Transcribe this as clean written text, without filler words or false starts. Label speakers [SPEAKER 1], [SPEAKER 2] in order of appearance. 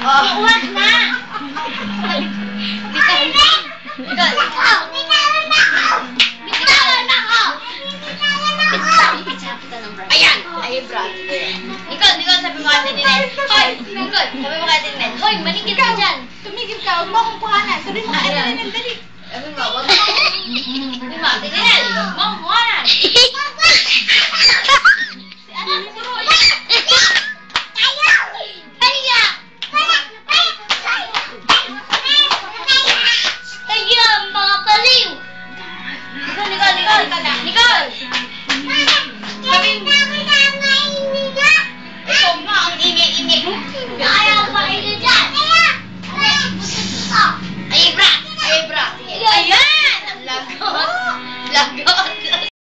[SPEAKER 1] Oh, huwag na! Ayan! Ayun, bro. Nicole, sabi mo kaya din Nel. Hoy! Nicole, sabi mo kaya din Nel. Hoy, manigil ka dyan.
[SPEAKER 2] Tumigil ka, huwag mo akong kuhanan. Sabi mo kaya din Nel, dali.
[SPEAKER 1] Sabi mo, wag mo. Sabi mo, Nel, wag mo.